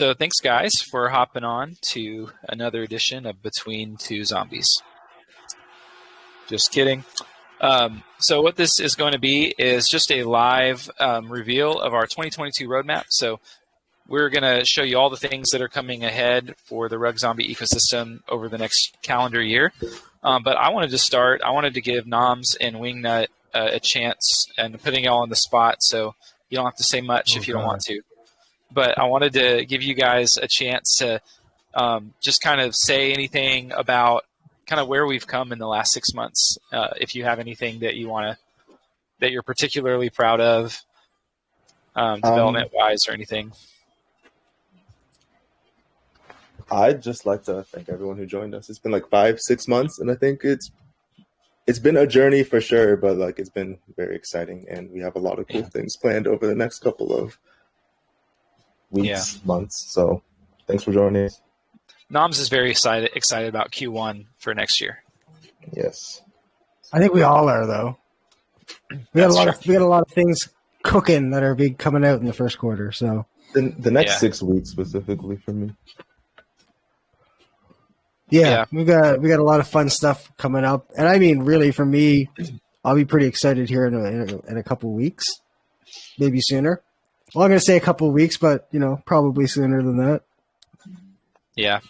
So thanks, guys, for hopping on to another edition of Between Two Zombies. Just kidding. So what this is going to be is just a live reveal of our 2022 roadmap. So we're going to show you all the things that are coming ahead for the RugZombie ecosystem over the next calendar year. But I wanted to give Noms and Wingnut a chance, and putting y'all on the spot, so you don't have to say much if you don't want to. But I wanted to give you guys a chance to just kind of say anything about kind of where we've come in the last 6 months. If you have anything that that you're particularly proud of, development-wise or anything. I'd just like to thank everyone who joined us. It's been like 5-6 months, and I think it's been a journey for sure, but like it's been very exciting, and we have a lot of cool things planned over the next couple of weeks, months. So thanks for joining us. Noms is very excited about Q1 for next year. Yes. I think we all are, though. We got a lot of things cooking that are coming out in the first quarter. So the next 6 weeks specifically for me. Yeah, we got a lot of fun stuff coming up, and I mean, really, for me, I'll be pretty excited here in a couple weeks, maybe sooner. Well, I'm going to say a couple of weeks, but probably sooner than that. Yeah.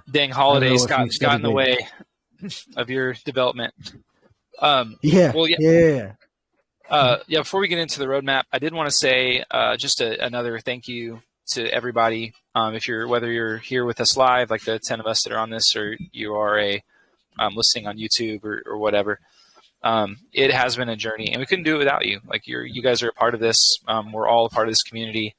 Dang, holidays got in the way of your development. Before we get into the roadmap, I did want to say just another thank you to everybody. Whether you're here with us live, like the 10 of us that are on this, or you are listening on YouTube or whatever. It has been a journey, and we couldn't do it without you. Like you guys are a part of this. We're all a part of this community.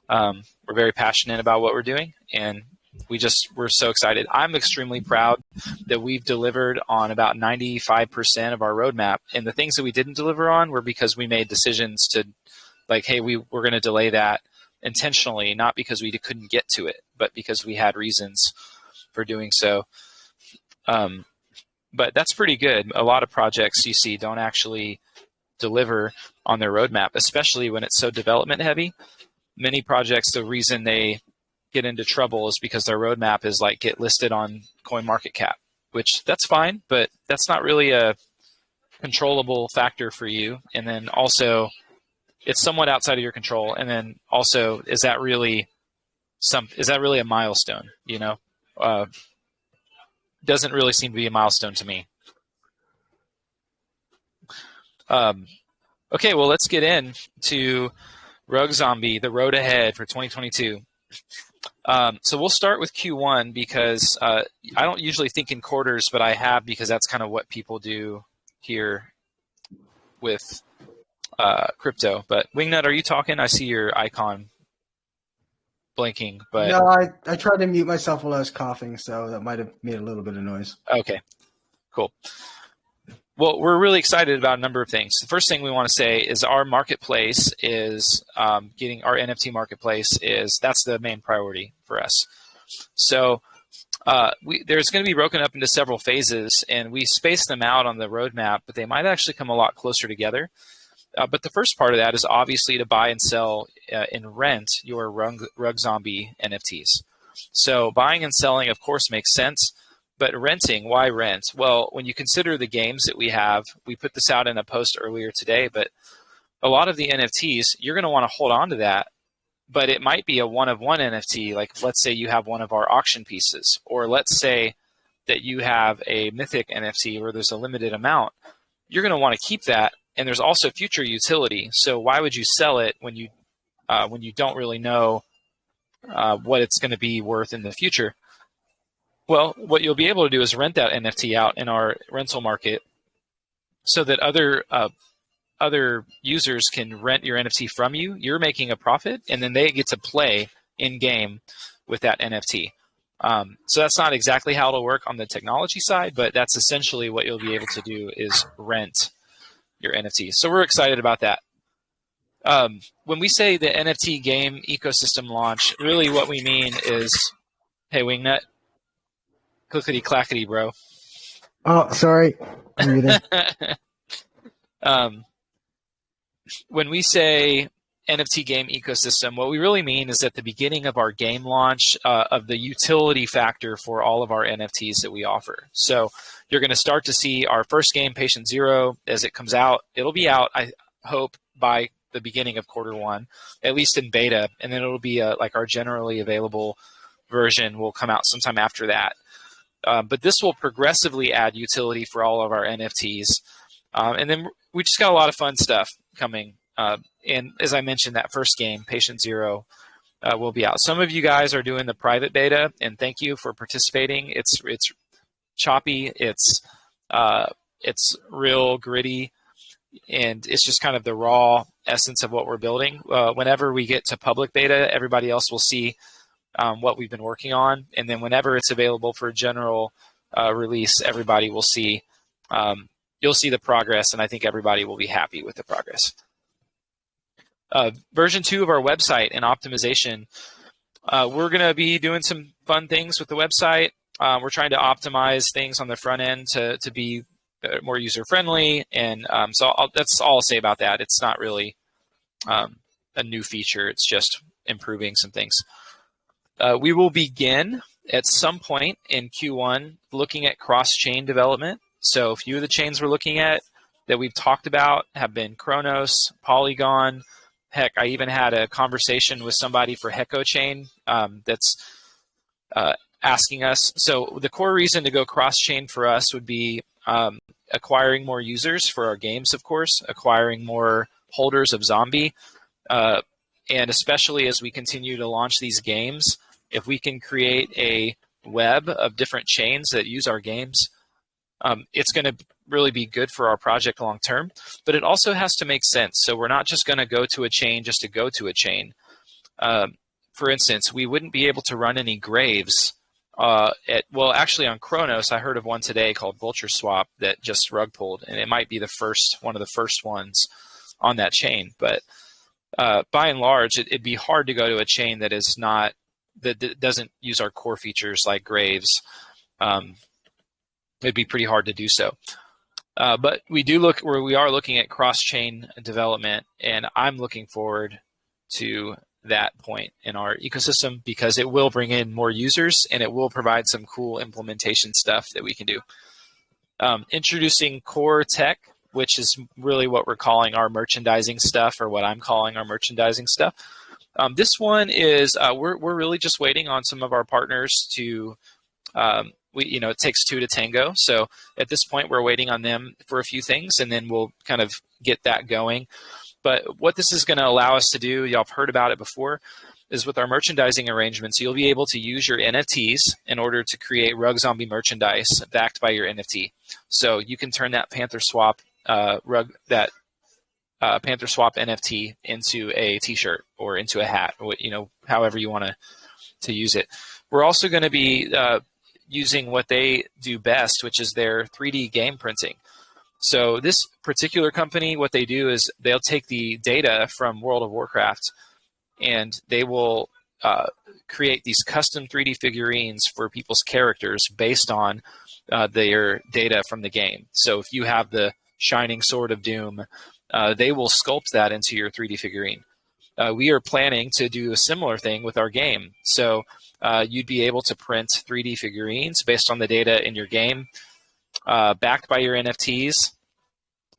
We're very passionate about what we're doing, and we're so excited. I'm extremely proud that we've delivered on about 95% of our roadmap, and the things that we didn't deliver on were because we made decisions to, like, hey, we're going to delay that intentionally, not because we couldn't get to it, but because we had reasons for doing so. But that's pretty good. A lot of projects you see don't actually deliver on their roadmap, especially when it's so development heavy. Many projects, the reason they get into trouble is because their roadmap is like get listed on CoinMarketCap, which that's fine, but that's not really a controllable factor for you. And then also it's somewhat outside of your control. And then also, is that really a milestone? Doesn't really seem to be a milestone to me. Okay, well, let's get into RugZombie, the road ahead for 2022. So we'll start with Q1 because I don't usually think in quarters, but I have, because that's kind of what people do here with crypto. But Wingnut, are you talking? I see your icon blinking, but no, I tried to mute myself while I was coughing, so that might have made a little bit of noise. Okay, cool. Well, we're really excited about a number of things. The first thing we want to say is our marketplace is getting our NFT marketplace that's the main priority for us. So there's going to be broken up into several phases, and we space them out on the roadmap, but they might actually come a lot closer together. But the first part of that is obviously to buy and sell and rent your RugZombie NFTs. So buying and selling, of course, makes sense. But renting, why rent? Well, when you consider the games that we have, we put this out in a post earlier today, but a lot of the NFTs, you're going to want to hold on to that, but it might be a one-of-one NFT. Like, let's say you have one of our auction pieces, or let's say that you have a Mythic NFT where there's a limited amount. You're going to want to keep that, and there's also future utility. So why would you sell it when you don't really know what it's going to be worth in the future? Well, what you'll be able to do is rent that NFT out in our rental market so that other users can rent your NFT from you. You're making a profit, and then they get to play in-game with that NFT. So that's not exactly how it'll work on the technology side, but that's essentially what you'll be able to do is rent your NFT. So we're excited about that. When we say the NFT game ecosystem launch, really what we mean is, hey, Wingnut, clickety clackety, bro. Oh, sorry. When we say NFT game ecosystem, what we really mean is at the beginning of our game launch of the utility factor for all of our NFTs that we offer. So you're going to start to see our first game, Patient Zero, as it comes out. It'll be out, I hope, by the beginning of Q1, at least in beta, and then it'll be like our generally available version will come out sometime after that. But this will progressively add utility for all of our NFTs. And then we just got a lot of fun stuff coming. And as I mentioned, that first game, Patient Zero, will be out. Some of you guys are doing the private beta, and thank you for participating. It's choppy, it's real gritty, and it's just kind of the raw essence of what we're building. Whenever we get to public beta, everybody else will see what we've been working on, and then whenever it's available for general release, everybody will see. You'll see the progress, and I think everybody will be happy with the progress. Version 2 of our website and optimization, we're going to be doing some fun things with the website. We're trying to optimize things on the front end to be more user-friendly, and so that's all I'll say about that. It's not really a new feature. It's just improving some things. We will begin at some point in Q1 looking at cross-chain development. So a few of the chains we're looking at that we've talked about have been Chronos, Polygon. Heck, I even had a conversation with somebody for Hecko Chain that's asking us. So the core reason to go cross-chain for us would be acquiring more users for our games, of course, acquiring more holders of Zombie, and especially as we continue to launch these games, if we can create a web of different chains that use our games, it's going to really be good for our project long term, but it also has to make sense. So we're not just going to go to a chain just to go to a chain. For instance, we wouldn't be able to run any graves well, actually on Chronos, I heard of one today called Vulture Swap that just rug pulled, and it might be one of the first ones on that chain. But by and large, it'd be hard to go to a chain that is not that doesn't use our core features like graves. It'd be pretty hard to do so. But we are looking at cross-chain development, and I'm looking forward to that point in our ecosystem because it will bring in more users and it will provide some cool implementation stuff that we can do. Introducing core tech, which is really what we're calling our merchandising stuff, or what I'm calling our merchandising stuff. This one is we're really just waiting on some of our partners to it takes two to tango. So at this point, we're waiting on them for a few things, and then we'll kind of get that going. But what this is going to allow us to do, y'all have heard about it before, is with our merchandising arrangements, you'll be able to use your NFTs in order to create RugZombie merchandise backed by your NFT. So you can turn that Panther Swap Panther Swap NFT into a T-shirt or into a hat, or however you want to use it. We're also going to be using what they do best, which is their 3D game printing. So this particular company, what they do is they'll take the data from World of Warcraft and they will create these custom 3D figurines for people's characters based on their data from the game. So if you have the Shining Sword of Doom, they will sculpt that into your 3D figurine. We are planning to do a similar thing with our game. So you'd be able to print 3D figurines based on the data in your game, backed by your NFTs.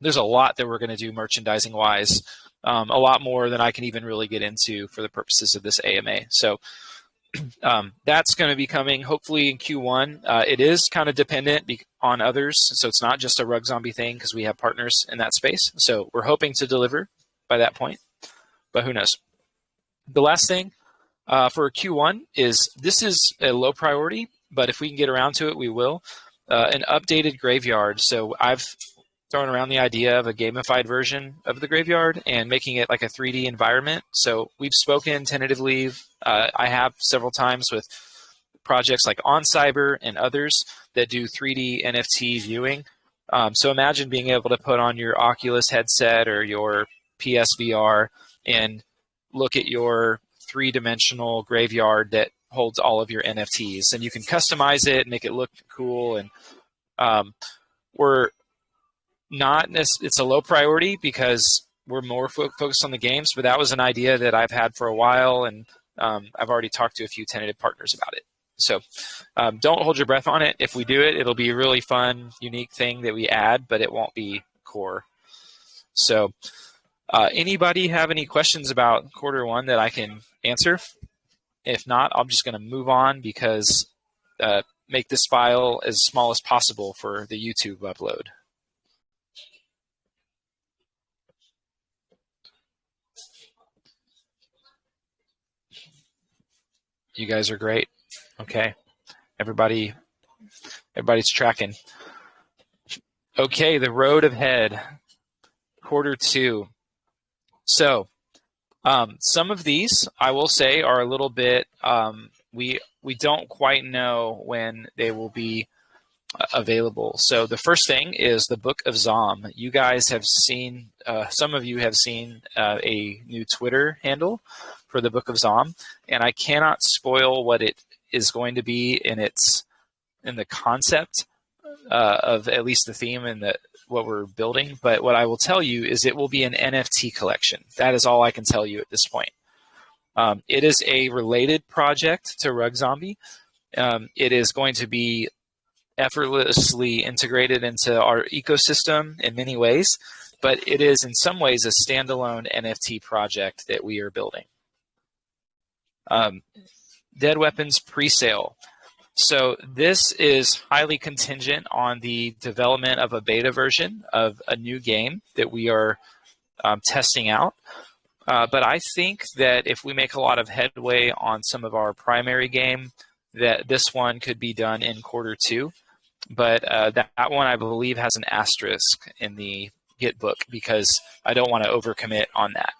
There's a lot that we're going to do merchandising-wise, a lot more than I can even really get into for the purposes of this AMA. So that's going to be coming hopefully in Q1. It is kind of dependent on others, so it's not just a RugZombie thing because we have partners in that space. So we're hoping to deliver by that point, but who knows. The last thing for Q1 is this is a low priority, but if we can get around to it, we will. An updated graveyard. So I've thrown around the idea of a gamified version of the graveyard and making it like a 3D environment. So we've spoken tentatively. I have several times with projects like OnCyber and others that do 3D NFT viewing. So imagine being able to put on your Oculus headset or your PSVR and look at your three-dimensional graveyard that holds all of your NFTs, and you can customize it and make it look cool. And it's a low priority because we're more focused on the games, but that was an idea that I've had for a while, and I've already talked to a few tentative partners about it. So don't hold your breath on it. If we do it, it'll be a really fun, unique thing that we add, but it won't be core. So anybody have any questions about Q1 that I can answer? If not, I'm just going to move on because make this file as small as possible for the YouTube upload. You guys are great. Okay. Everybody's tracking. Okay, the road ahead, Q2. So some of these, I will say, are a little bit, we don't quite know when they will be available. So the first thing is the Book of Zom. You guys have seen, some of you have seen a new Twitter handle for the Book of Zom, and I cannot spoil what it is going to be in the concept of at least the theme and what we're building. But what I will tell you is it will be an NFT collection. That is all I can tell you at this point. It is a related project to RugZombie. It is going to be effortlessly integrated into our ecosystem in many ways, but it is in some ways a standalone NFT project that we are building. Dead Weapons presale. So this is highly contingent on the development of a beta version of a new game that we are testing out. But I think that if we make a lot of headway on some of our primary game, that this one could be done in Q2. But that one, I believe, has an asterisk in the Git book because I don't want to overcommit on that.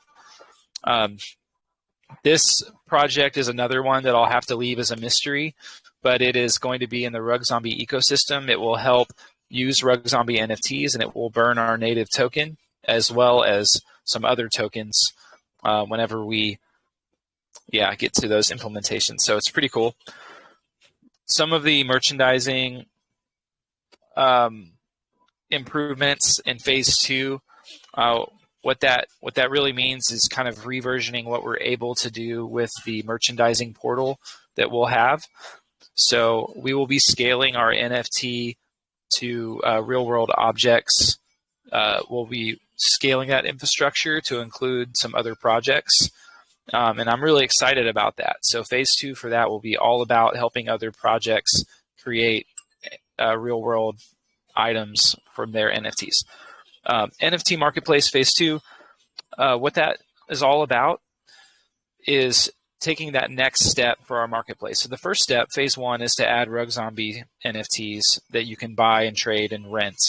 This project is another one that I'll have to leave as a mystery, but it is going to be in the RugZombie ecosystem. It will help use RugZombie NFTs, and it will burn our native token as well as some other tokens whenever we get to those implementations. So it's pretty cool. Some of the merchandising improvements in phase 2, what that really means is kind of reversioning what we're able to do with the merchandising portal that we'll have. So we will be scaling our NFT to real world objects. We'll be scaling that infrastructure to include some other projects. And I'm really excited about that. So phase 2 for that will be all about helping other projects create real world items from their NFTs. NFT Marketplace phase 2, what that is all about is taking that next step for our marketplace. So the first step, phase 1, is to add RugZombie NFTs that you can buy and trade and rent.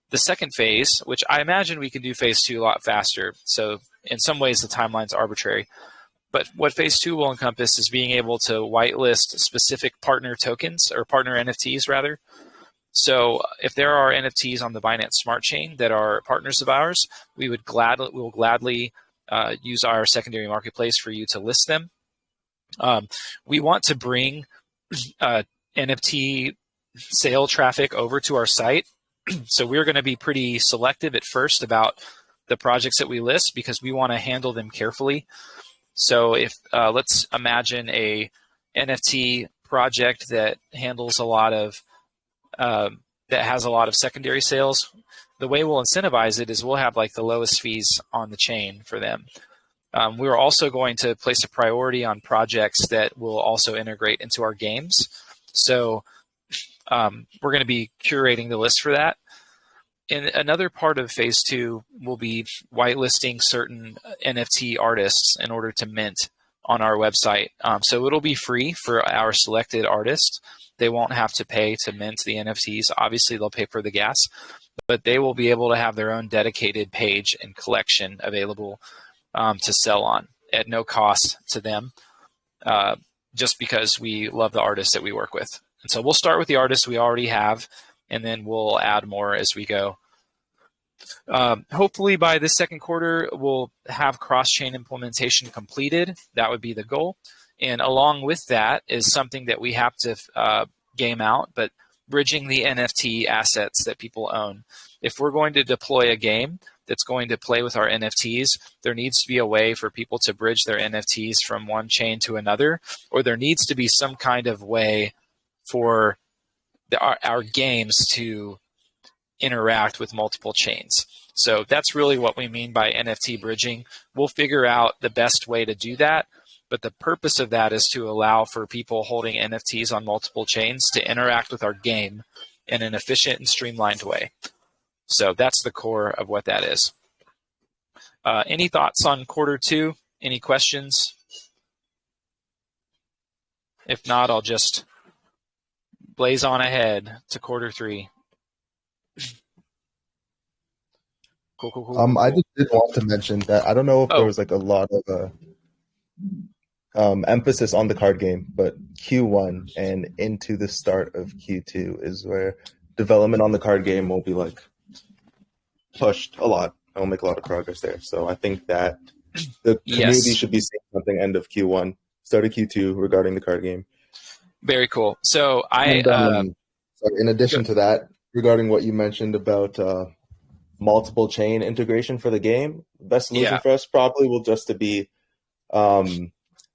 The second phase, which I imagine we can do phase 2 a lot faster. So in some ways the timeline's arbitrary. But what phase 2 will encompass is being able to whitelist specific partner tokens, or partner NFTs rather. So if there are NFTs on the Binance Smart Chain that are partners of ours, we will gladly use our secondary marketplace for you to list them. We want to bring NFT sale traffic over to our site. So we're going to be pretty selective at first about the projects that we list because we want to handle them carefully. So if let's imagine a NFT project that handles a lot of that has a lot of secondary sales. The way we'll incentivize it is we'll have like the lowest fees on the chain for them. We're also going to place a priority on projects that will also integrate into our games. So we're going to be curating the list for that. And another part of phase 2 will be whitelisting certain NFT artists in order to mint on our website. So it'll be free for our selected artists. They won't have to pay to mint the NFTs. Obviously, they'll pay for the gas, but they will be able to have their own dedicated page and collection available to sell on at no cost to them, just because we love the artists that we work with. And so we'll start with the artists we already have, and then we'll add more as we go. Hopefully by this second quarter, we'll have cross-chain implementation completed. That would be the goal. And along with that is something that we have to game out, but bridging the NFT assets that people own. If we're going to deploy a game that's going to play with our NFTs, there needs to be a way for people to bridge their NFTs from one chain to another, or there needs to be some kind of way for our games to interact with multiple chains. So that's really what we mean by NFT bridging. We'll figure out the best way to do that, but the purpose of that is to allow for people holding NFTs on multiple chains to interact with our game in an efficient and streamlined way. So that's the core of what that is. Any thoughts on quarter two? Any questions? If not, I'll just blaze on ahead to quarter three. Cool. I just did want to mention that I don't know if there was like a lot of emphasis on the card game, but Q1 and into the start of Q2 is where development on the card game will be like pushed a lot. I'll make a lot of progress there. So I think that the community should be seeing something end of Q1, start of Q2 regarding the card game. Very cool. So in addition to that, regarding what you mentioned about multiple chain integration for the game, the best solution for us probably will just to be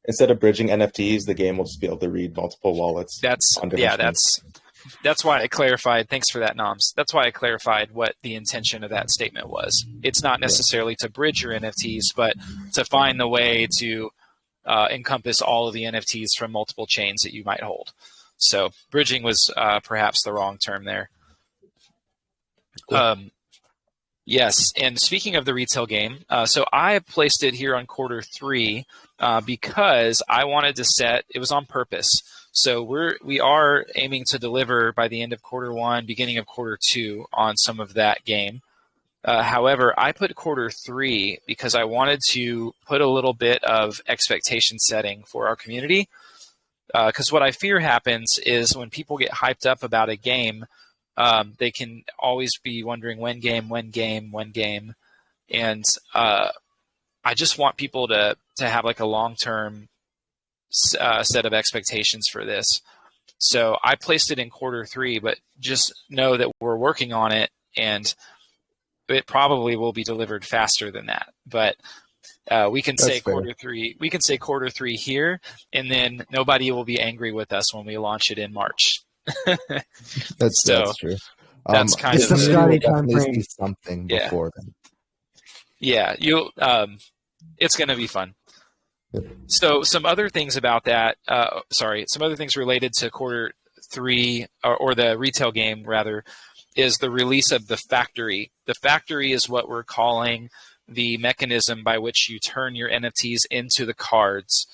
instead of bridging NFTs, the game will just be able to read multiple wallets. That's why I clarified. Thanks for that, Noms. That's why I clarified what the intention of that statement was. It's not necessarily to bridge your NFTs, but to find the way to encompass all of the NFTs from multiple chains that you might hold. So bridging was perhaps the wrong term there. Cool. Yes, and speaking of the retail game, so I placed it here on quarter three because I wanted to set, it was on purpose. So we are aiming to deliver by the end of quarter one, beginning of quarter two on some of that game. However, I put quarter three because I wanted to put a little bit of expectation setting for our community. Because what I fear happens is when people get hyped up about a game, they can always be wondering when game. And I just want people to have like a long-term set of expectations for this. So I placed it in quarter three, but just know that we're working on it, and it probably will be delivered faster than that. But we can say quarter three. We can say quarter three here, and then nobody will be angry with us when we launch it in March. That's true. That's kind of the Scotty time frame. Something before then. Yeah, it's going to be fun. So some other things about that, some other things related to quarter three, or the retail game rather, is the release of the factory. The factory is what we're calling the mechanism by which you turn your NFTs into the cards.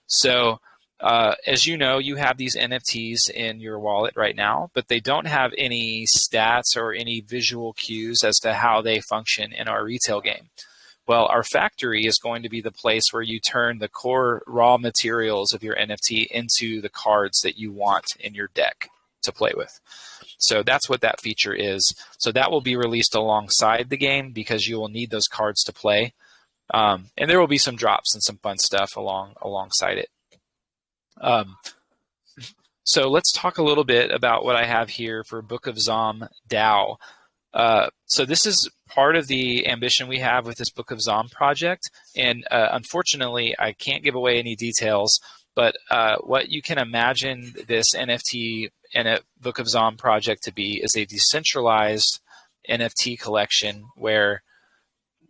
So as you know, you have these NFTs in your wallet right now, but they don't have any stats or any visual cues as to how they function in our retail game. Well, our factory is going to be the place where you turn the core raw materials of your NFT into the cards that you want in your deck to play with. So that's what that feature is. So that will be released alongside the game because you will need those cards to play. And there will be some drops and some fun stuff alongside it. So let's talk a little bit about what I have here for Book of Zom DAO. So this is part of the ambition we have with this Book of Zom project. And unfortunately, I can't give away any details, but what you can imagine this NFT and a Book of Zom project to be is a decentralized NFT collection where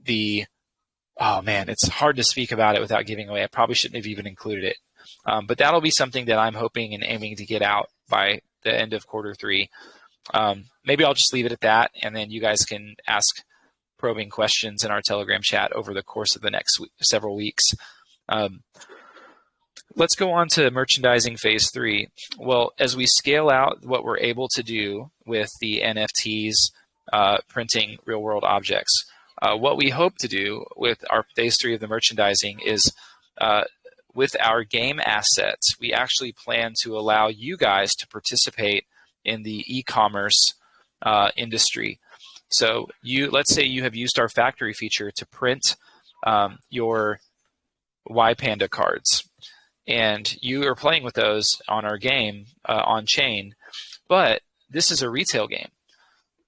it's hard to speak about it without giving away. I probably shouldn't have even included it. But that'll be something that I'm hoping and aiming to get out by the end of quarter three. Maybe I'll just leave it at that, and then you guys can ask probing questions in our Telegram chat over the course of the next several weeks. Let's go on to merchandising phase 3. Well, as we scale out what we're able to do with the NFTs printing real-world objects, what we hope to do with our phase 3 of the merchandising is with our game assets, we actually plan to allow you guys to participate in the e-commerce industry. So let's say you have used our factory feature to print your YPanda cards, and you are playing with those on our game on chain, but this is a retail game.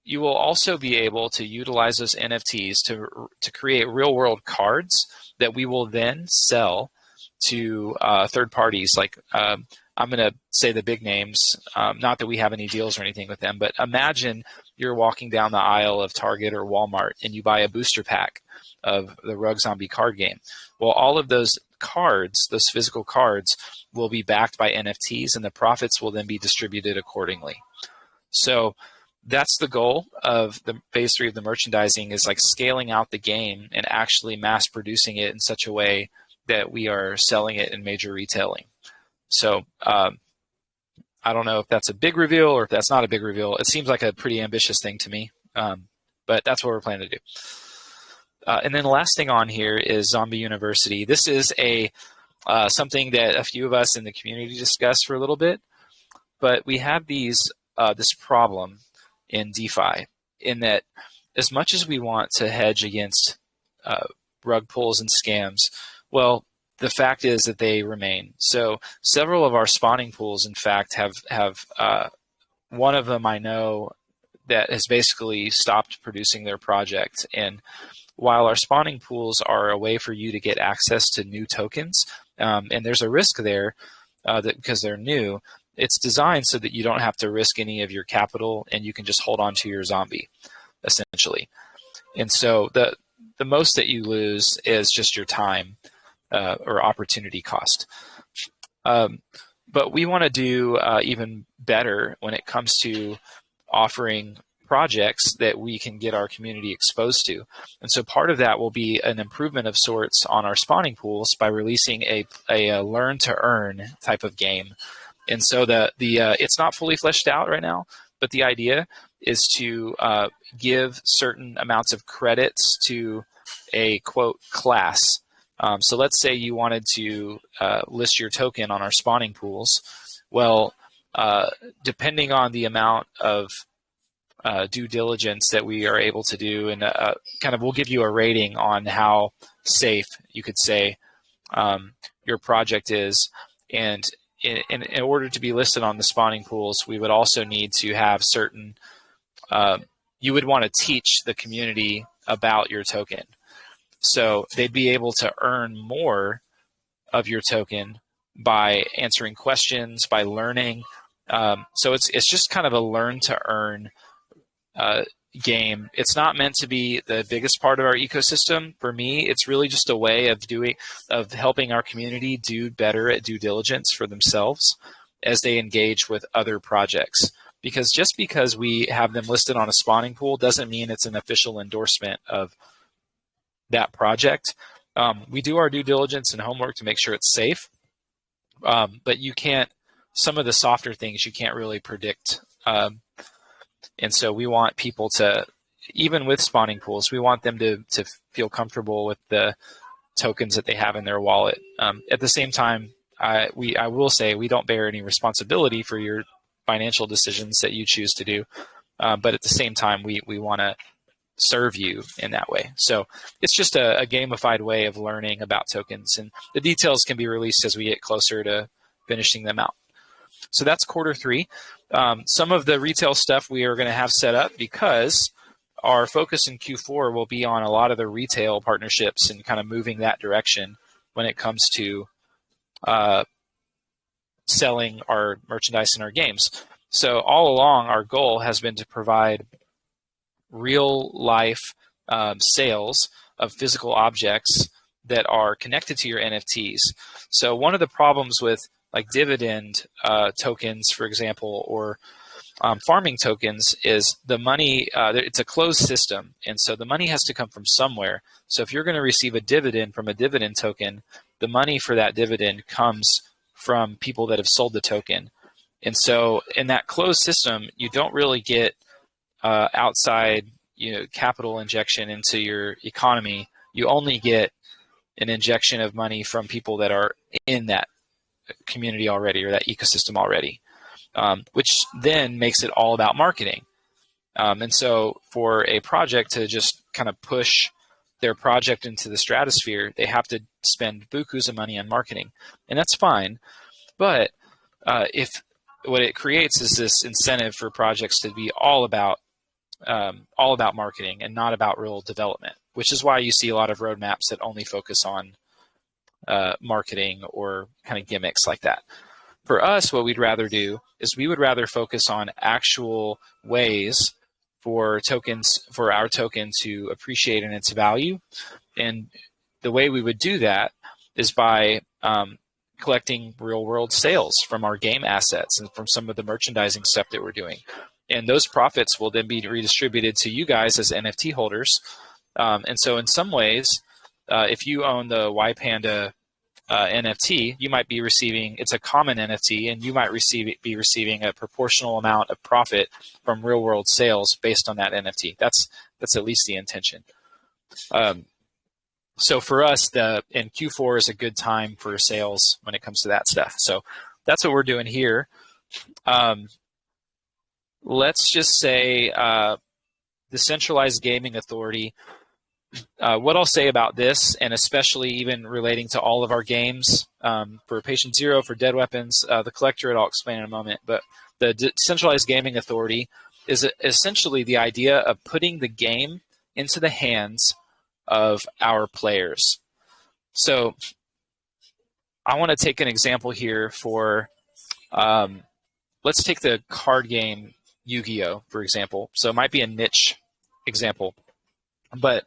You will also be able to utilize those NFTs to create real-world cards that we will then sell to third parties. Like I'm going to say the big names, not that we have any deals or anything with them, but imagine you're walking down the aisle of Target or Walmart and you buy a booster pack of the RugZombie card game. Well, all of those cards, those physical cards, will be backed by NFTs, and the profits will then be distributed accordingly. So that's the goal of the phase 3 of the merchandising, is like scaling out the game and actually mass producing it in such a way that we are selling it in major retailing. So I don't know if that's a big reveal or if that's not a big reveal. It seems like a pretty ambitious thing to me, but that's what we're planning to do. And then the last thing on here is Zombie University. This is something that a few of us in the community discussed for a little bit, but we have this problem in DeFi, in that as much as we want to hedge against rug pulls and scams, well, the fact is that they remain. So several of our spawning pools, in fact, have one of them I know that has basically stopped producing their project. And while our spawning pools are a way for you to get access to new tokens, and there's a risk there because they're new, it's designed so that you don't have to risk any of your capital and you can just hold on to your zombie, essentially. And so the most that you lose is just your time or opportunity cost. But we want to do even better when it comes to offering projects that we can get our community exposed to. And so part of that will be an improvement of sorts on our spawning pools by releasing a learn to earn type of game. And so it's not fully fleshed out right now, but the idea is to give certain amounts of credits to a, quote, class. So let's say you wanted to list your token on our spawning pools. Well, depending on the amount of due diligence that we are able to do, and we'll give you a rating on how safe, you could say, your project is. And in order to be listed on the spawning pools, we would also need to have certain, you would want to teach the community about your token. So they'd be able to earn more of your token by answering questions, by learning. So it's just kind of a learn to earn game. It's not meant to be the biggest part of our ecosystem. For me, it's really just a way of helping our community do better at due diligence for themselves as they engage with other projects. Because just because we have them listed on a spawning pool doesn't mean it's an official endorsement of that project. We do our due diligence and homework to make sure it's safe, but you can't, some of the softer things you can't really predict. And so we want people to, even with spawning pools, we want them to feel comfortable with the tokens that they have in their wallet. At the same time, I will say we don't bear any responsibility for your financial decisions that you choose to do. But at the same time, we want to serve you in that way. So it's just a gamified way of learning about tokens, and the details can be released as we get closer to finishing them out. So that's quarter 3. Some of the retail stuff we are going to have set up because our focus in Q4 will be on a lot of the retail partnerships and kind of moving that direction when it comes to selling our merchandise and our games. So all along, our goal has been to provide real life sales of physical objects that are connected to your NFTs. So one of the problems with like dividend tokens, for example, or farming tokens is the money, it's a closed system. And so the money has to come from somewhere. So if you're going to receive a dividend from a dividend token, the money for that dividend comes from people that have sold the token. And so in that closed system, you don't really get outside capital injection into your economy. You only get an injection of money from people that are in that community already or that ecosystem already, which then makes it all about marketing. And so for a project to just kind of push their project into the stratosphere, they have to spend bukus of money on marketing, and that's fine. But if what it creates is this incentive for projects to be all about marketing and not about real development, which is why you see a lot of roadmaps that only focus on marketing or kind of gimmicks like that. For us, what we'd rather do is we would rather focus on actual ways for our token to appreciate in its value. And the way we would do that is by collecting real-world sales from our game assets and from some of the merchandising stuff that we're doing. And those profits will then be redistributed to you guys as NFT holders. And so in some ways, if you own the YPanda NFT, you might be receiving, it's a common NFT, and you might be receiving a proportional amount of profit from real-world sales based on that NFT. That's at least the intention. So for us, in Q4 is a good time for sales when it comes to that stuff. So that's what we're doing here. Let's just say the centralized gaming authority. What I'll say about this, and especially even relating to all of our games, for Patient Zero, for Dead Weapons, the Collectorate, I'll explain in a moment, but the Decentralized Gaming Authority is essentially the idea of putting the game into the hands of our players. So I want to take an example here for, let's take the card game Yu-Gi-Oh, for example. So it might be a niche example, but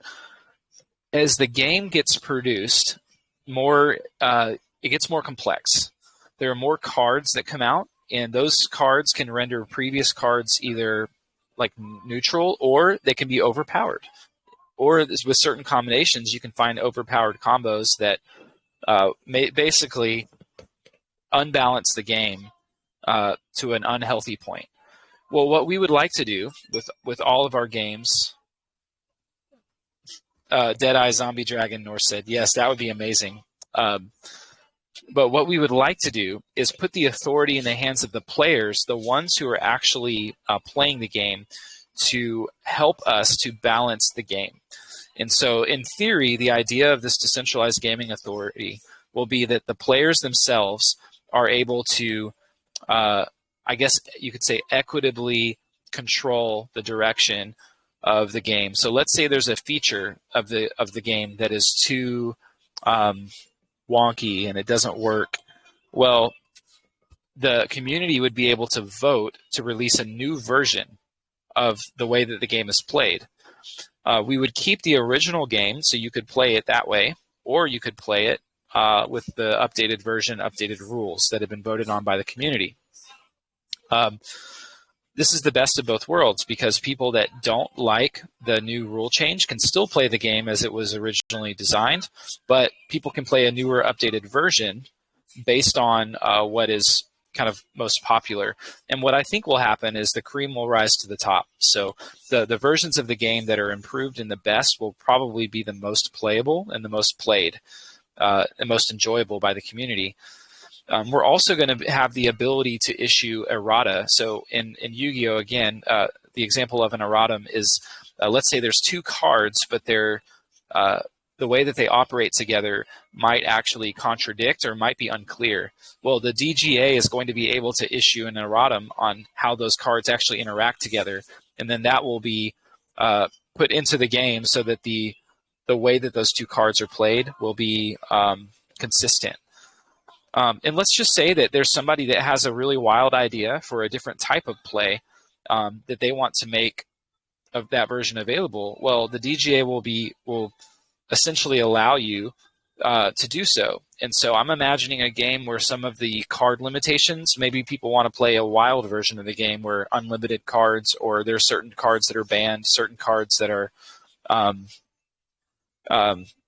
as the game gets produced, it gets more complex. There are more cards that come out, and those cards can render previous cards either like neutral, or they can be overpowered. Or with certain combinations, you can find overpowered combos that basically unbalance the game to an unhealthy point. Well, what we would like to do with all of our games, Deadeye, Zombie Dragon, Norse said, yes, that would be amazing. But what we would like to do is put the authority in the hands of the players, the ones who are actually playing the game, to help us to balance the game. And so in theory, the idea of this decentralized gaming authority will be that the players themselves are able to, I guess you could say, equitably control the direction of the game. So let's say there's a feature of the game that is too wonky and it doesn't work. Well, the community would be able to vote to release a new version of the way that the game is played. We would keep the original game, so you could play it that way, or you could play it with the updated version, updated rules that have been voted on by the community. This is the best of both worlds, because people that don't like the new rule change can still play the game as it was originally designed, but people can play a newer, updated version based on what is kind of most popular. And what I think will happen is the cream will rise to the top. So the versions of the game that are improved and the best will probably be the most playable and the most played and most enjoyable by the community. We're also going to have the ability to issue errata. So in Yu-Gi-Oh, again, the example of an erratum is, let's say there's two cards, but they're the way that they operate together might actually contradict or might be unclear. Well, the DGA is going to be able to issue an erratum on how those cards actually interact together, and then that will be put into the game so that the way that those two cards are played will be consistent. And let's just say that there's somebody that has a really wild idea for a different type of play that they want to make of that version available. Well, the DGA will essentially allow you to do so. And so I'm imagining a game where some of the card limitations, maybe people want to play a wild version of the game where unlimited cards, or there's certain cards that are banned, certain cards that are unbanned.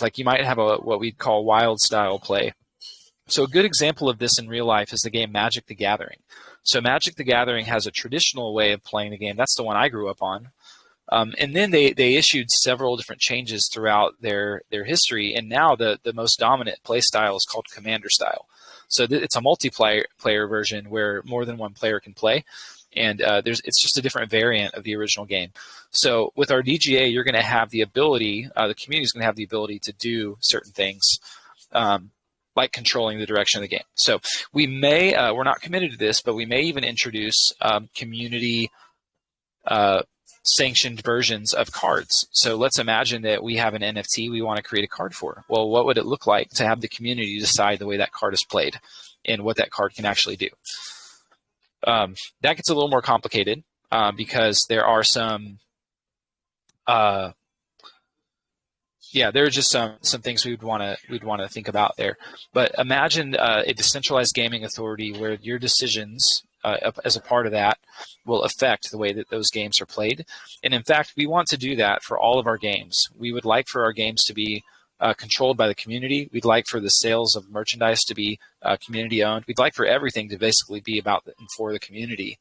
Like you might have what we'd call wild style play. So a good example of this in real life is the game Magic the Gathering. So Magic the Gathering has a traditional way of playing the game. That's the one I grew up on. And then they issued several different changes throughout their history, and now the most dominant play style is called Commander style. So it's a multiplayer version where more than one player can play, and it's just a different variant of the original game. So with our DGA, you're going to have the ability, the community is going to have the ability to do certain things. like controlling the direction of the game. So we may, we're not committed to this, but we may even introduce community sanctioned versions of cards. So let's imagine that we have an NFT we want to create a card for. Well, what would it look like to have the community decide the way that card is played and what that card can actually do? That gets a little more complicated because there are some, there are just some things we'd want to think about there. But imagine a decentralized gaming authority where your decisions as a part of that will affect the way that those games are played. And in fact, we want to do that for all of our games. We would like for our games to be controlled by the community. We'd like for the sales of merchandise to be community owned. We'd like for everything to basically be about and for the community.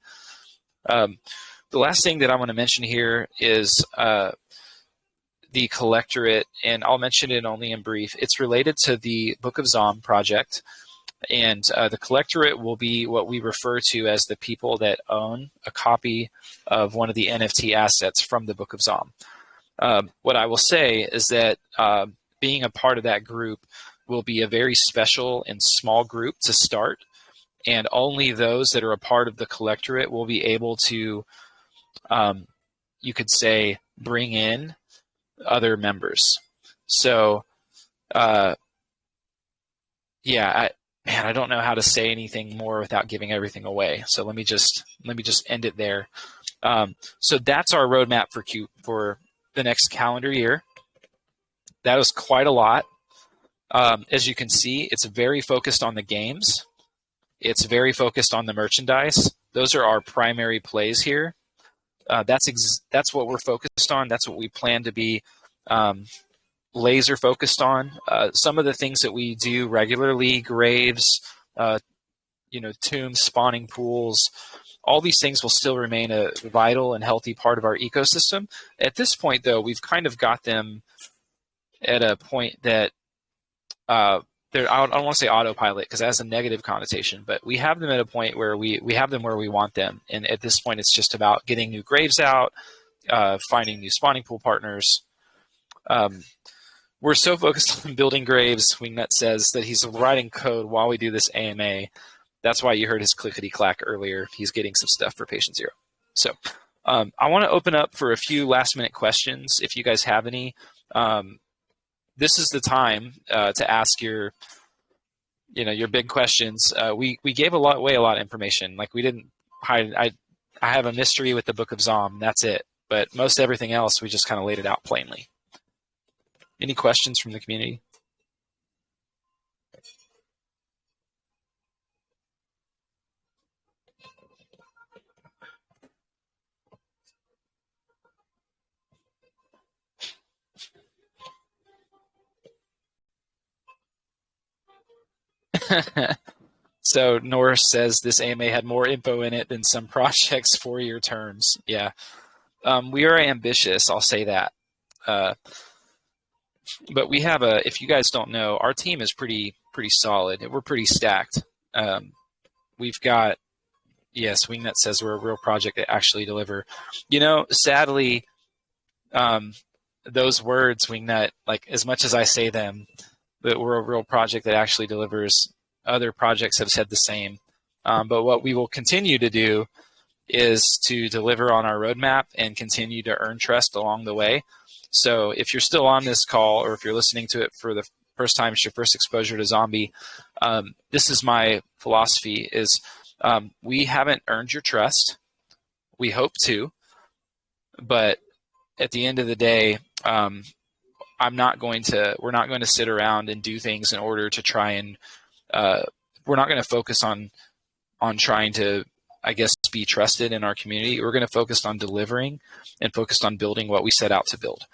The last thing that I want to mention here is the collectorate, and I'll mention it only in brief. It's related to the Book of Zom project. And the collectorate will be what we refer to as the people that own a copy of one of the NFT assets from the Book of Zom. What I will say is that being a part of that group will be a very special and small group to start, and only those that are a part of the collectorate will be able to, you could say, bring in other members. So, I don't know how to say anything more without giving everything away. So let me just end it there. So that's our roadmap for the next calendar year. That was quite a lot. As you can see, it's very focused on the games. It's very focused on the merchandise. Those are our primary plays here. That's what we're focused on. That's what we plan to be laser focused on. Some of the things that we do regularly, graves, tombs, spawning pools, all these things will still remain a vital and healthy part of our ecosystem. At this point, though, we've kind of got them at a point that I don't want to say autopilot because that has a negative connotation, but we have them at a point where we have them where we want them. And at this point, it's just about getting new graves out, finding new spawning pool partners. We're so focused on building graves, Wingnut says, that he's writing code while we do this AMA. That's why you heard his clickety-clack earlier. He's getting some stuff for patient zero. So I want to open up for a few last-minute questions if you guys have any. This is the time to ask your big questions. We gave away a lot of information. Like, we didn't hide. I have a mystery with the Book of Zom. That's it. But most everything else, we just kind of laid it out plainly. Any questions from the community? So Norris says this AMA had more info in it than some projects' 4-year terms. Yeah. We are ambitious, I'll say that. But we have if you guys don't know, our team is pretty solid. We're pretty stacked. We've got, yes, Wingnut says we're a real project that actually deliver. Sadly, those words, Wingnut, like, as much as I say them, that we're a real project that actually delivers, other projects have said the same. But what we will continue to do is to deliver on our roadmap and continue to earn trust along the way. So if you're still on this call, or if you're listening to it for the first time, it's your first exposure to Zombie, this is my philosophy is we haven't earned your trust. We hope to, but at the end of the day, we're not going to sit around and do things in order to try and, we're not going to focus on trying to, I guess, be trusted in our community. We're going to focus on delivering and focused on building what we set out to build.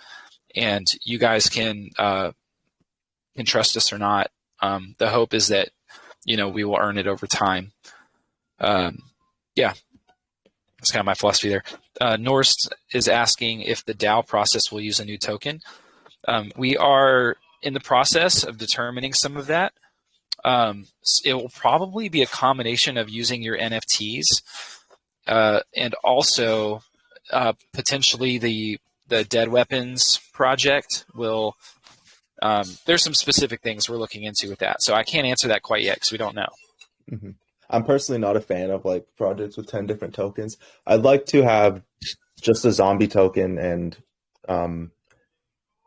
And you guys can trust us or not. The hope is that, we will earn it over time. Yeah, that's kind of my philosophy there. Norse is asking if the DAO process will use a new token. We are in the process of determining some of that. It will probably be a combination of using your NFTs and also potentially the Dead Weapons project will there's some specific things we're looking into with that. So I can't answer that quite yet because we don't know. Mm-hmm. I'm personally not a fan of like projects with 10 different tokens. I'd like to have just a zombie token and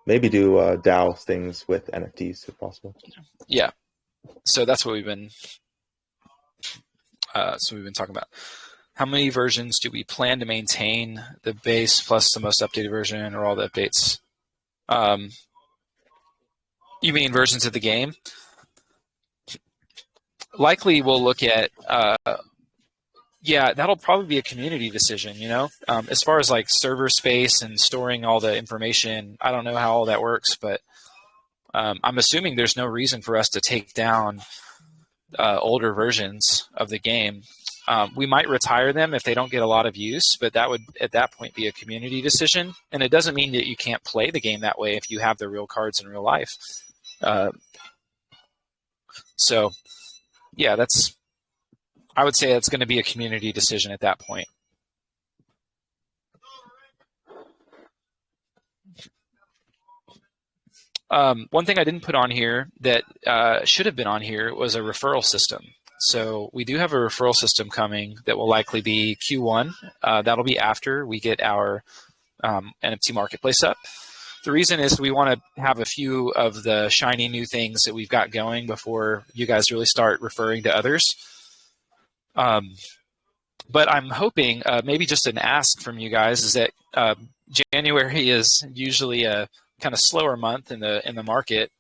maybe do DAO things with NFTs if possible. Yeah. So that's what we've been talking about. How many versions do we plan to maintain? The base plus the most updated version, or all the updates? You mean versions of the game? Likely we'll look at, yeah, that'll probably be a community decision, you know? As far as like server space and storing all the information, I don't know how all that works, but I'm assuming there's no reason for us to take down older versions of the game. We might retire them if they don't get a lot of use, but that would at that point be a community decision. And it doesn't mean that you can't play the game that way if you have the real cards in real life. So, yeah, I would say that's going to be a community decision at that point. One thing I didn't put on here that should have been on here was a referral system. So we do have a referral system coming that will likely be Q1. That'll be after we get our NFT marketplace up. The reason is we want to have a few of the shiny new things that we've got going before you guys really start referring to others. But I'm hoping maybe just an ask from you guys is that January is usually a kind of slower month in the market.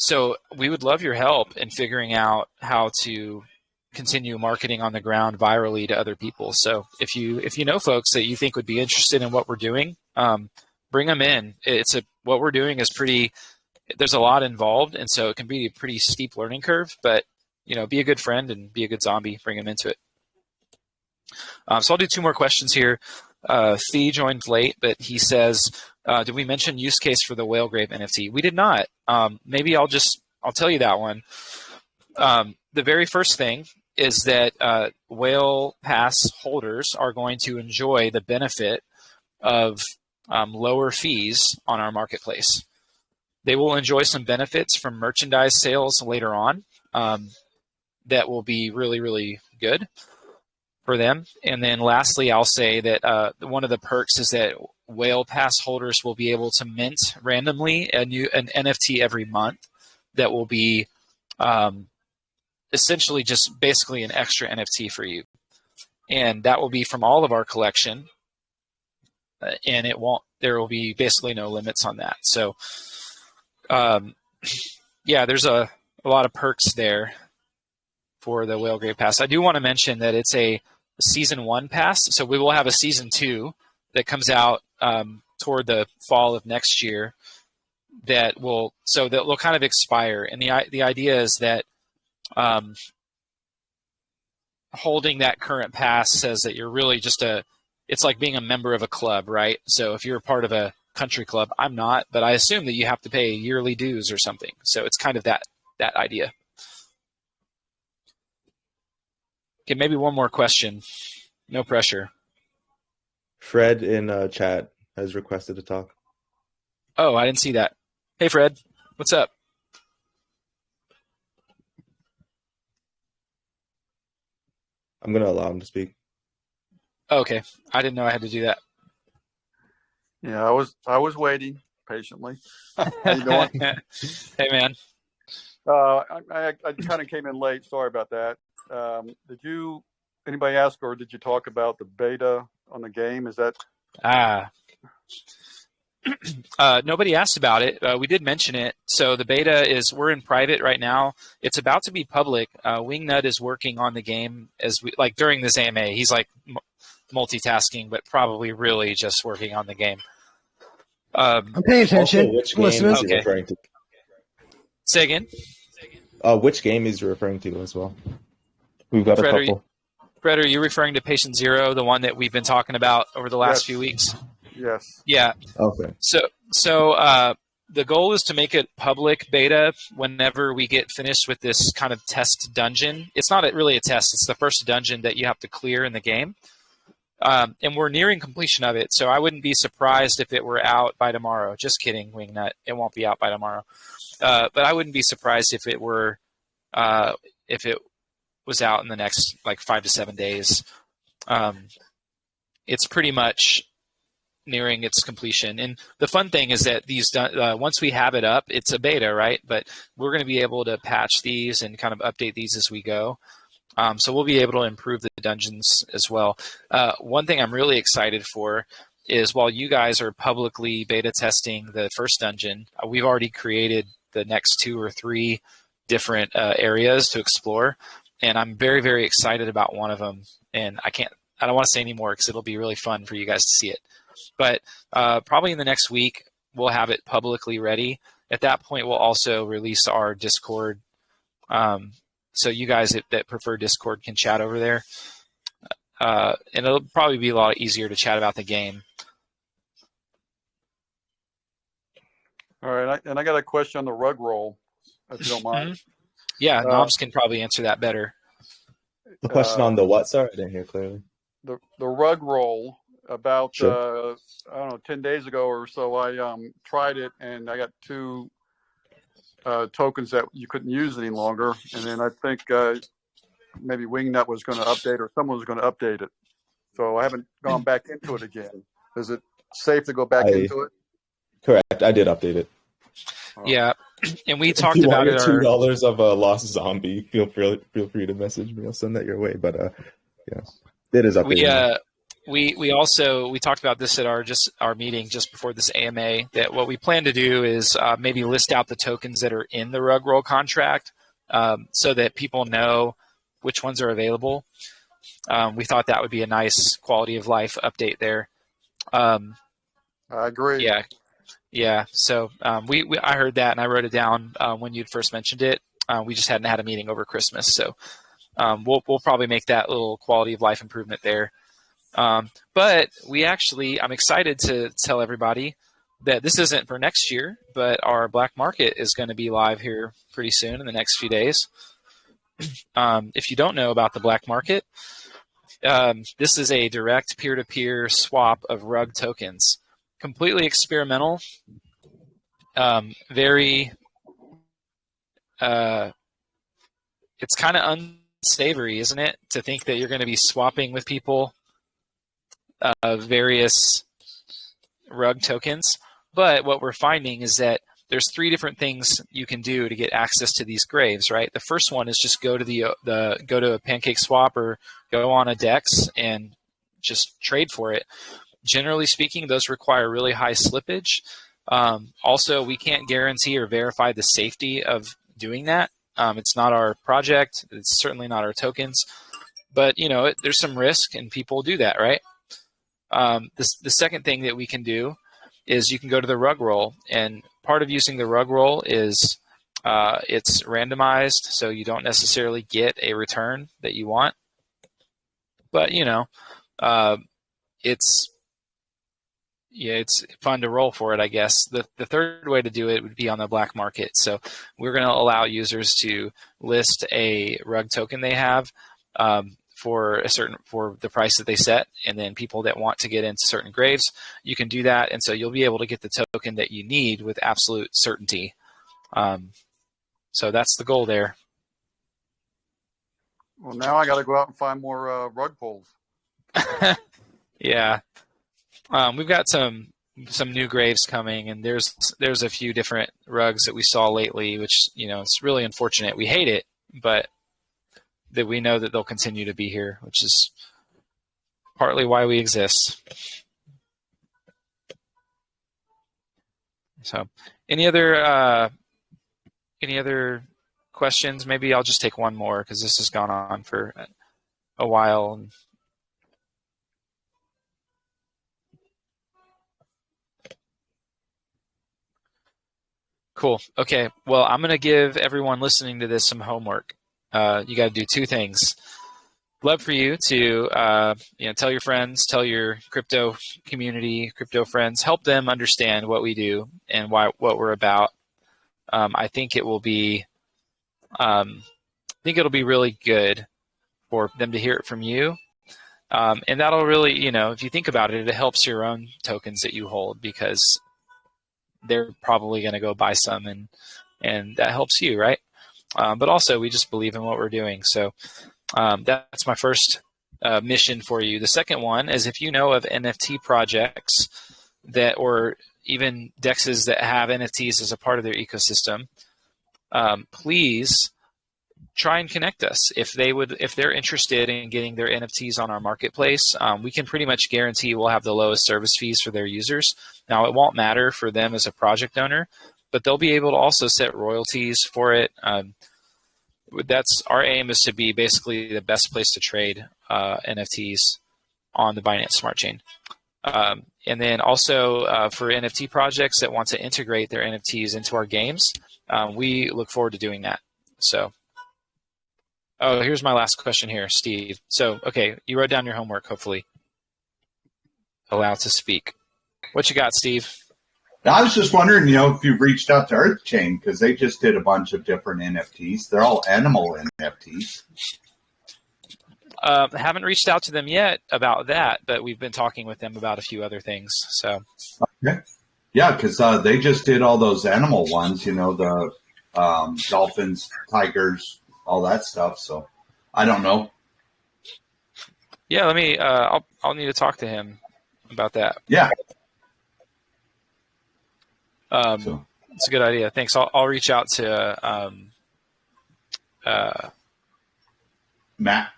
So we would love your help in figuring out how to continue marketing on the ground virally to other people. So if you know folks that you think would be interested in what we're doing, bring them in. What we're doing is there's a lot involved, and so it can be a pretty steep learning curve, but be a good friend and be a good zombie, bring them into it. So I'll do 2 more questions here. Fee joined late, but he says, did we mention use case for the Whalegrave NFT? We did not. Maybe I'll tell you that one. The very first thing is that Whale Pass holders are going to enjoy the benefit of lower fees on our marketplace. They will enjoy some benefits from merchandise sales later on that will be really, really good for them. And then lastly, I'll say that one of the perks is that Whale Pass holders will be able to mint randomly an NFT every month that will be essentially just basically an extra NFT for you. And that will be from all of our collection. And there will be basically no limits on that. So yeah, there's a lot of perks there for the Whalegrave Pass. I do want to mention that it's a Season 1 pass, so we will have a Season 2 that comes out toward the fall of next year that will kind of expire. And the idea is that holding that current pass says that you're really it's like being a member of a club, right? So if you're a part of a country club, I'm not, but I assume that you have to pay yearly dues or something. So it's kind of that idea. Okay, maybe one more question. No pressure. Fred in chat has requested to talk. Oh, I didn't see that. Hey, Fred. What's up? I'm going to allow him to speak. Oh, okay. I didn't know I had to do that. Yeah, I was waiting patiently. How you doing? Hey, man. I kind of came in late. Sorry about that. Did anybody ask, or did you talk about the beta on the game? Is that? Nobody asked about it. We did mention it. So the beta we're in private right now. It's about to be public. Wingnut is working on the game during this AMA. He's like multitasking, but probably really just working on the game. I'm paying attention. Also, which game is he referring to? Say again? Which game is he referring to as well? We've got a couple. Fred, are you referring to Patient Zero, the one that we've been talking about over the last few weeks? Yes. Yeah. Okay. So the goal is to make it public beta whenever we get finished with this kind of test dungeon. It's not really a test. It's the first dungeon that you have to clear in the game. And we're nearing completion of it, so I wouldn't be surprised if it were out by tomorrow. Just kidding, Wingnut. It won't be out by tomorrow. But I wouldn't be surprised if it were, if it was out in the next like 5 to 7 days. It's pretty much nearing its completion. And the fun thing is that these, once we have it up, it's a beta, right? But we're going to be able to patch these and kind of update these as we go. So we'll be able to improve the dungeons as well. One thing I'm really excited for is while you guys are publicly beta testing the first dungeon, we've already created the next 2 or 3 different areas to explore. And I'm very, very excited about one of them. And I don't want to say any more because it'll be really fun for you guys to see it. But probably in the next week, we'll have it publicly ready. At that point, we'll also release our Discord. So you guys that prefer Discord can chat over there. And it'll probably be a lot easier to chat about the game. All right, and I got a question on the rug roll, if you don't mind. Mm-hmm. Yeah, Knobs can probably answer that better. The question on the what, sir? I didn't hear clearly. The rug roll, about, Sure. I don't know, 10 days ago or so, I tried it, and I got 2 tokens that you couldn't use any longer. And then I think maybe Wingnut was going to update, or someone was going to update it. So I haven't gone back into it again. Is it safe to go back into it? Correct. I did update it. Yeah, and we If talked you about want it. $2 of a lost zombie, feel free to message me. I'll send that your way. But yeah, it is updated. We talked about this at our meeting just before this AMA, that what we plan to do is maybe list out the tokens that are in the rug roll contract, so that people know which ones are available. We thought that would be a nice quality of life update there. I agree. Yeah. So I heard that and I wrote it down when you'd first mentioned it. We just hadn't had a meeting over Christmas, so we'll probably make that little quality of life improvement there. But I'm excited to tell everybody that this isn't for next year, but our black market is going to be live here pretty soon in the next few days. If you don't know about the black market, this is a direct peer-to-peer swap of rug tokens. Completely experimental, very, it's kind of unsavory, isn't it, to think that you're going to be swapping with people various rug tokens. But what we're finding is that there's 3 different things you can do to get access to these graves, right? The first one is just go to go to a Pancake Swap or go on a Dex and just trade for it. Generally speaking, those require really high slippage. Also, we can't guarantee or verify the safety of doing that. It's not our project. It's certainly not our tokens. But, there's some risk, and people do that, right? The second thing that we can do is you can go to the rug roll. And part of using the rug roll is it's randomized, so you don't necessarily get a return that you want. But, it's fun to roll for it, I guess. The third way to do it would be on the black market. So we're going to allow users to list a rug token they have for the price that they set, and then people that want to get into certain graves, you can do that, and so you'll be able to get the token that you need with absolute certainty. So that's the goal there. Well, now I got to go out and find more rug pulls. Yeah. We've got some new graves coming, and there's a few different rugs that we saw lately, which, it's really unfortunate. We hate it, but that we know that they'll continue to be here, which is partly why we exist. So any other questions? Maybe I'll just take one more because this has gone on for a while. Cool. Okay. Well, I'm going to give everyone listening to this some homework. You got to do 2 things. Love for you to tell your friends, tell your crypto community, crypto friends, help them understand what we do and what we're about. I think it'll be really good for them to hear it from you. And that'll really, if you think about it, it helps your own tokens that you hold because they're probably going to go buy some, and that helps you, right? But also, we just believe in what we're doing. So that's my first mission for you. The second one is if you know of NFT projects or even DEXs that have NFTs as a part of their ecosystem, please try and connect us. If they're interested in getting their NFTs on our marketplace, we can pretty much guarantee we'll have the lowest service fees for their users. Now, it won't matter for them as a project owner, but they'll be able to also set royalties for it. That's our aim, is to be basically the best place to trade NFTs on the Binance Smart Chain. And then also for NFT projects that want to integrate their NFTs into our games, we look forward to doing that. So, here's my last question here, Steve. So, okay, you wrote down your homework, hopefully. Allowed to speak. What you got, Steve? I was just wondering, if you've reached out to EarthChain, because they just did a bunch of different NFTs. They're all animal NFTs. Haven't reached out to them yet about that, but we've been talking with them about a few other things. So, okay. Yeah, because they just did all those animal ones, the dolphins, tigers, all that stuff. So, I don't know. Yeah, let me. I'll need to talk to him about that. Yeah. It's a good idea. Thanks. I'll reach out to Matt.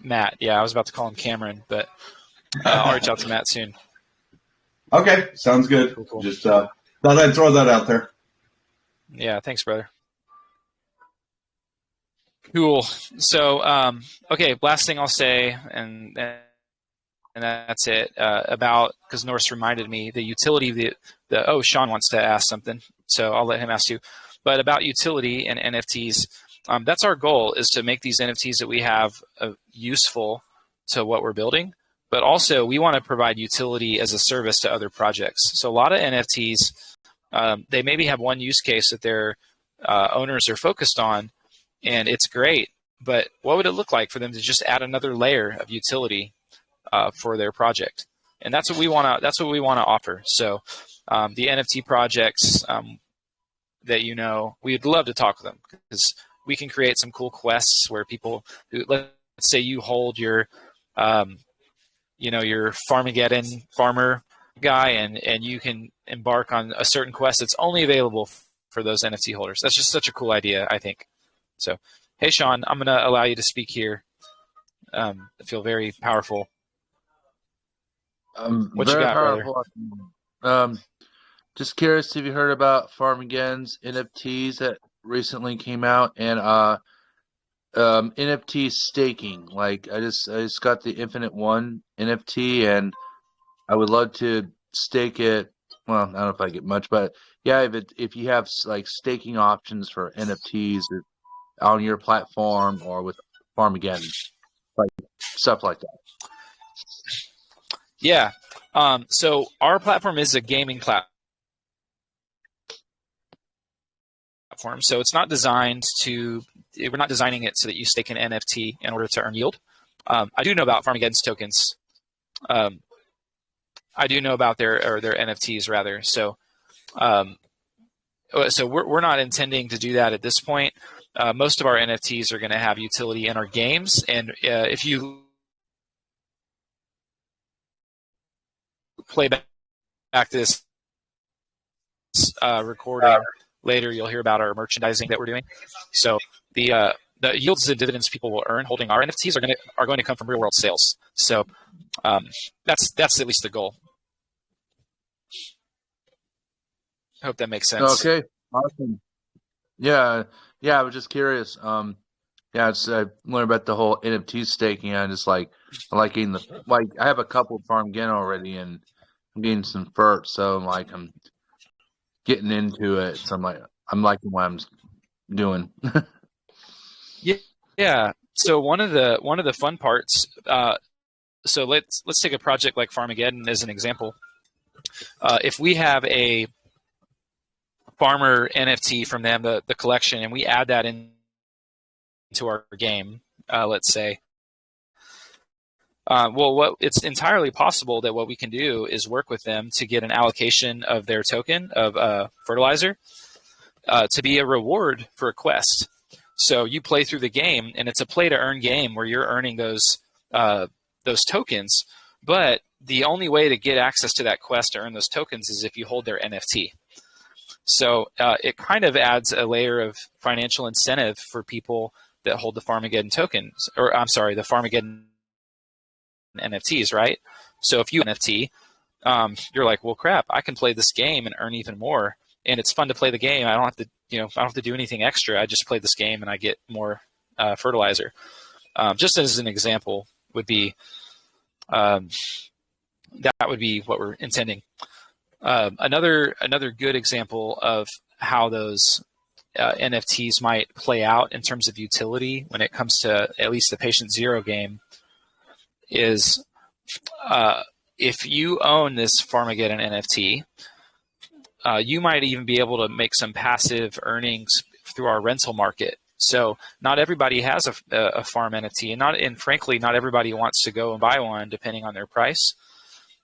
Matt. Yeah, I was about to call him Cameron, but I'll reach out to Matt soon. Okay, sounds good. Cool. Just thought I'd throw that out there. Yeah, thanks, brother. Cool. So, okay, last thing I'll say, and that's it, because Norse reminded me, the utility, Sean wants to ask something, so I'll let him ask you. But about utility and NFTs, that's our goal, is to make these NFTs that we have useful to what we're building, but also we want to provide utility as a service to other projects. So a lot of NFTs, they maybe have one use case that their owners are focused on, and it's great, but what would it look like for them to just add another layer of utility for their project? And that's what we want to. That's what we want to offer. So the NFT projects that we'd love to talk with them, because we can create some cool quests where people who, let's say you hold your your Farmageddon farmer guy, and you can embark on a certain quest that's only available for those NFT holders. That's just such a cool idea, I think. So, hey, Sean, I'm going to allow you to speak here. I feel very powerful. What you got, powerful, brother? Just curious if you heard about Farmageddon's NFTs that recently came out, and NFT staking. Like I just got the Infinite One NFT, and I would love to stake it. Well, I don't know if I get much, but yeah, if you have like staking options for NFTs on your platform or with Farmageddon, like stuff like that. Yeah. So our platform is a gaming platform. So it's not designed we're not designing it so that you stake an NFT in order to earn yield. I do know about Farmageddon's tokens. I do know about their NFTs rather. So we're not intending to do that at this point. Most of our NFTs are going to have utility in our games. And if you play back this recording later, you'll hear about our merchandising that we're doing. So the yields and dividends people will earn holding our NFTs are going to come from real world sales. So that's at least the goal. I hope that makes sense. Okay, awesome. Yeah. I was just curious. I learned about the whole NFT staking. I liking I have a couple of Farmageddon already, and I'm getting some FERT, so I'm getting into it. So I'm liking what I'm doing. Yeah. So one of the fun parts. So let's take a project like Farmageddon as an example. If we have a farmer NFT from them, the collection, and we add that into our game, let's say, Well, it's entirely possible that what we can do is work with them to get an allocation of their token of fertilizer to be a reward for a quest. So you play through the game, and it's a play-to-earn game where you're earning those tokens. But the only way to get access to that quest to earn those tokens is if you hold their NFT. So it kind of adds a layer of financial incentive for people that hold the Farmageddon tokens, or I'm sorry, the Farmageddon NFTs, right? So if you NFT, you're like, well, crap, I can play this game and earn even more, and it's fun to play the game. I don't have to, I don't have to do anything extra. I just play this game and I get more fertilizer. Just as an example, would be that would be what we're intending. Another good example of how those NFTs might play out in terms of utility when it comes to at least the Patient Zero game is if you own this Farmageddon NFT, you might even be able to make some passive earnings through our rental market. So not everybody has a farm NFT, and frankly, not everybody wants to go and buy one depending on their price,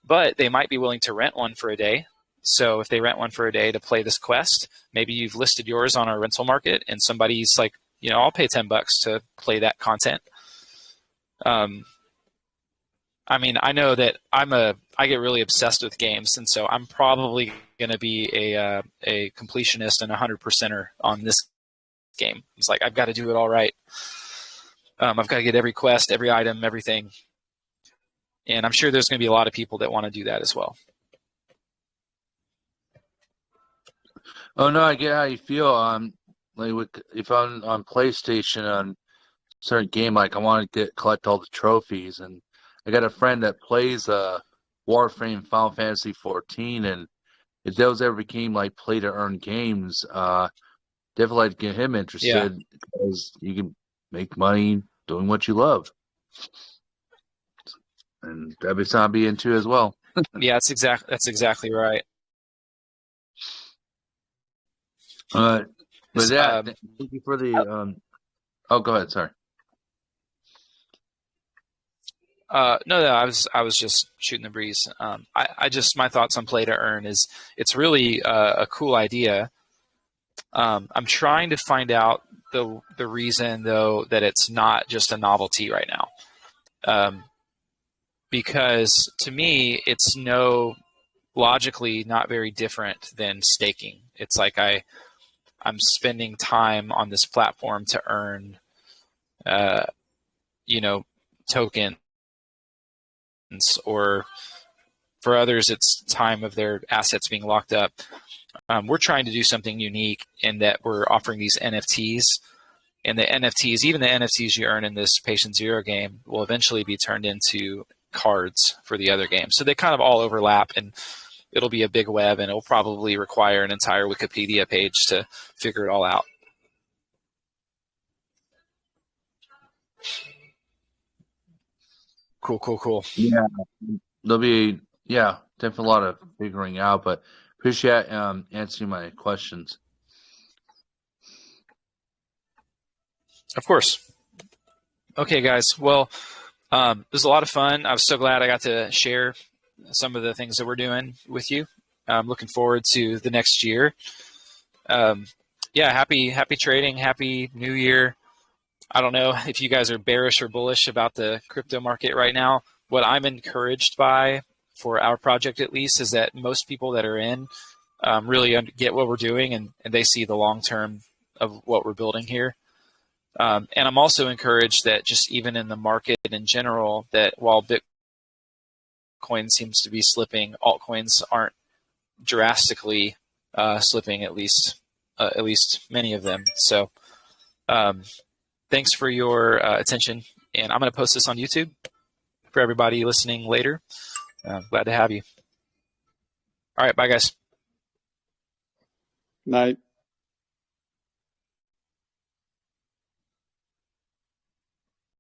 but they might be willing to rent one for a day. So if they rent one for a day to play this quest, maybe you've listed yours on our rental market and somebody's like, I'll pay $10 to play that content. I mean, I know that I get really obsessed with games, and so I'm probably going to be a completionist and 100%er on this game. It's like, I've got to do it all right. I've got to get every quest, every item, everything. And I'm sure there's going to be a lot of people that want to do that as well. Oh no, I get how you feel. Like if I'm on PlayStation on a certain game, like I want to collect all the trophies, and I got a friend that plays Warframe Final Fantasy 14, and if those ever became like play to earn games, definitely like to get him interested because you can make money doing what you love, and that'd be something I'd be into as well. Yeah, that's exactly right. But yeah, thank you for the. Oh, go ahead. Sorry. No, I was just shooting the breeze. My thoughts on play to earn is it's really a cool idea. I'm trying to find out the reason though that it's not just a novelty right now, because to me it's logically not very different than staking. It's like I'm spending time on this platform to earn, tokens. Or for others, it's time of their assets being locked up. We're trying to do something unique in that we're offering these NFTs, and the NFTs, even the NFTs you earn in this Patient Zero game, will eventually be turned into cards for the other games. So they kind of all overlap, and it'll be a big web, and it'll probably require an entire Wikipedia page to figure it all out. Cool. Yeah, there'll be definitely a lot of figuring out, but appreciate answering my questions. Of course. Okay, guys. Well, it was a lot of fun. I was so glad I got to share some of the things that we're doing with you. I'm looking forward to the next year. Happy trading. Happy New Year. I don't know if you guys are bearish or bullish about the crypto market right now. What I'm encouraged by, for our project at least, is that most people that are in really get what we're doing, and they see the long term of what we're building here. And I'm also encouraged that just even in the market in general, that while Bitcoin seems to be slipping, altcoins aren't drastically slipping, at least many of them. So thanks for your attention, and I'm going to post this on YouTube for everybody listening later. Glad to have you. All right, bye, guys. Night.